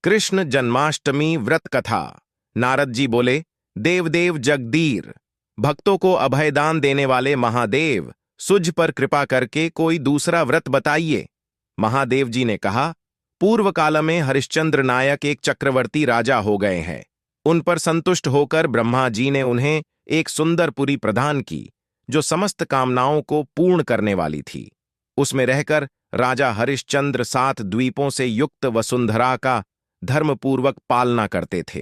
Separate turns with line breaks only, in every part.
कृष्ण जन्माष्टमी व्रत कथा। नारद जी बोले, देवदेव जगदीर, भक्तों को अभयदान देने वाले महादेव, सुझ पर कृपा करके कोई दूसरा व्रत बताइए। महादेव जी ने कहा, पूर्व काल में हरिश्चंद्र नायक एक चक्रवर्ती राजा हो गए हैं। उन पर संतुष्ट होकर ब्रह्मा जी ने उन्हें एक सुंदर पुरी प्रदान की, जो समस्त कामनाओं को पूर्ण करने वाली थी। उसमें रहकर राजा हरिश्चंद्र 7 द्वीपों से युक्त वसुंधरा का धर्मपूर्वक पालना करते थे।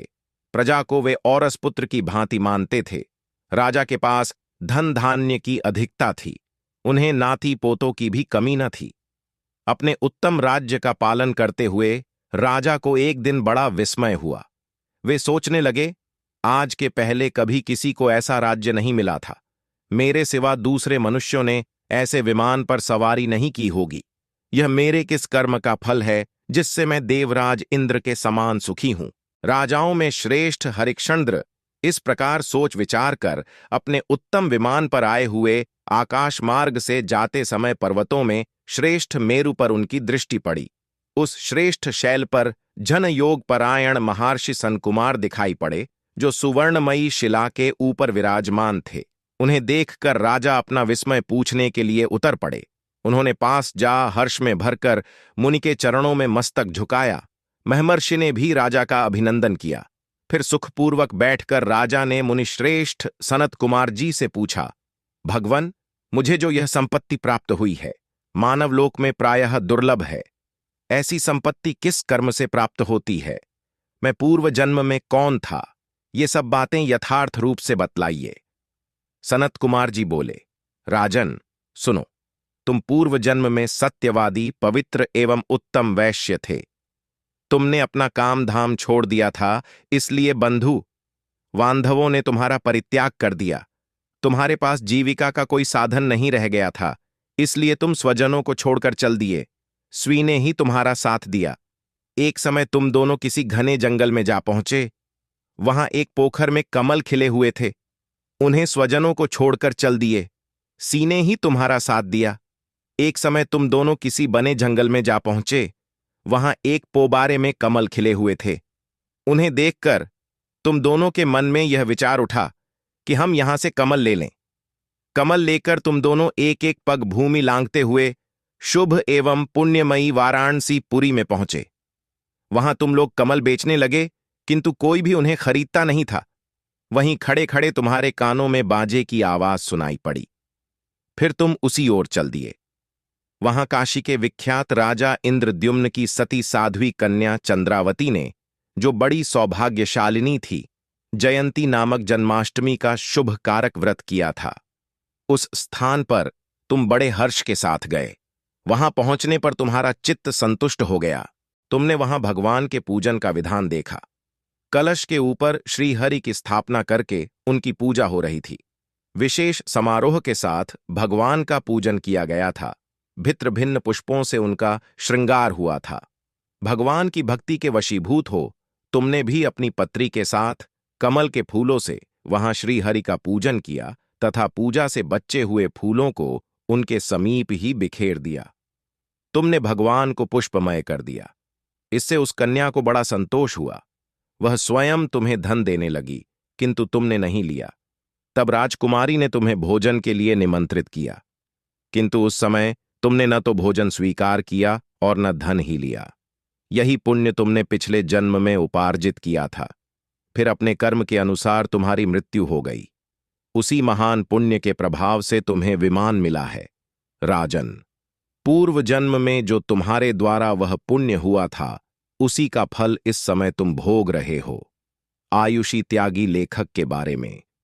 प्रजा को वे औरस पुत्र की भांति मानते थे। राजा के पास धन धान्य की अधिकता थी। उन्हें नाती पोतों की भी कमी न थी। अपने उत्तम राज्य का पालन करते हुए राजा को एक दिन बड़ा विस्मय हुआ। वे सोचने लगे, आज के पहले कभी किसी को ऐसा राज्य नहीं मिला था। मेरे सिवा दूसरे मनुष्यों ने ऐसे विमान पर सवारी नहीं की होगी। यह मेरे किस कर्म का फल है जिससे मैं देवराज इंद्र के समान सुखी हूं। राजाओं में श्रेष्ठ हरिश्चंद्र इस प्रकार सोच विचार कर अपने उत्तम विमान पर आए हुए आकाश मार्ग से जाते समय पर्वतों में श्रेष्ठ मेरु पर उनकी दृष्टि पड़ी। उस श्रेष्ठ शैल पर जन योग परायण महर्षि सनकुमार दिखाई पड़े, जो सुवर्णमयी शिला के ऊपर विराजमान थे। उन्हें देखकर राजा अपना विस्मय पूछने के लिए उतर पड़े। उन्होंने पास जा हर्ष में भरकर मुनि के चरणों में मस्तक झुकाया। महर्षि ने भी राजा का अभिनंदन किया। फिर सुखपूर्वक बैठकर राजा ने मुनिश्रेष्ठ सनत कुमार जी से पूछा, भगवन, मुझे जो यह संपत्ति प्राप्त हुई है, मानवलोक में प्रायः दुर्लभ है। ऐसी संपत्ति किस कर्म से प्राप्त होती है? मैं पूर्व जन्म में कौन था? ये सब बातें यथार्थ रूप से बतलाइए। सनत कुमार जी बोले, राजन, सुनो। तुम पूर्व जन्म में सत्यवादी, पवित्र एवं उत्तम वैश्य थे। तुमने अपना काम धाम छोड़ दिया था, इसलिए बंधु बांधवों ने तुम्हारा परित्याग कर दिया। तुम्हारे पास जीविका का कोई साधन नहीं रह गया था, इसलिए तुम स्वजनों को छोड़कर चल दिए। स्वी ने ही तुम्हारा साथ दिया। एक समय तुम दोनों किसी घने जंगल में जा पहुंचे। वहां एक पोखर में कमल खिले हुए थे। उन्हें स्वजनों को छोड़कर चल दिए। सी ने ही तुम्हारा साथ दिया। एक समय तुम दोनों किसी बने जंगल में जा पहुंचे। वहां एक पोबारे में कमल खिले हुए थे। उन्हें देखकर तुम दोनों के मन में यह विचार उठा कि हम यहां से कमल ले लें। कमल लेकर तुम दोनों एक एक पग भूमि लांघते हुए शुभ एवं पुण्यमयी वाराणसी पुरी में पहुंचे। वहां तुम लोग कमल बेचने लगे, किंतु कोई भी उन्हें खरीदता नहीं था। वहीं खड़े खड़े तुम्हारे कानों में बाजे की आवाज सुनाई पड़ी। फिर तुम उसी ओर चल दिए। वहां काशी के विख्यात राजा इंद्रद्युम्न की सती साध्वी कन्या चंद्रावती ने, जो बड़ी सौभाग्यशालिनी थी, जयंती नामक जन्माष्टमी का शुभ कारक व्रत किया था। उस स्थान पर तुम बड़े हर्ष के साथ गए। वहां पहुंचने पर तुम्हारा चित्त संतुष्ट हो गया। तुमने वहां भगवान के पूजन का विधान देखा। कलश के ऊपर श्रीहरि की स्थापना करके उनकी पूजा हो रही थी। विशेष समारोह के साथ भगवान का पूजन किया गया था। भिन्न भिन्न पुष्पों से उनका श्रृंगार हुआ था। भगवान की भक्ति के वशीभूत हो तुमने भी अपनी पत्री के साथ कमल के फूलों से वहां श्रीहरि का पूजन किया तथा पूजा से बचे हुए फूलों को उनके समीप ही बिखेर दिया। तुमने भगवान को पुष्पमय कर दिया। इससे उस कन्या को बड़ा संतोष हुआ। वह स्वयं तुम्हें धन देने लगी, किंतु तुमने नहीं लिया। तब राजकुमारी ने तुम्हें भोजन के लिए निमंत्रित किया, किंतु उस समय तुमने न तो भोजन स्वीकार किया और न धन ही लिया। यही पुण्य तुमने पिछले जन्म में उपार्जित किया था। फिर अपने कर्म के अनुसार तुम्हारी मृत्यु हो गई। उसी महान पुण्य के प्रभाव से तुम्हें विमान मिला है। राजन, पूर्व जन्म में जो तुम्हारे द्वारा वह पुण्य हुआ था, उसी का फल इस समय तुम भोग रहे हो। आयुषी त्यागी लेखक के बारे में।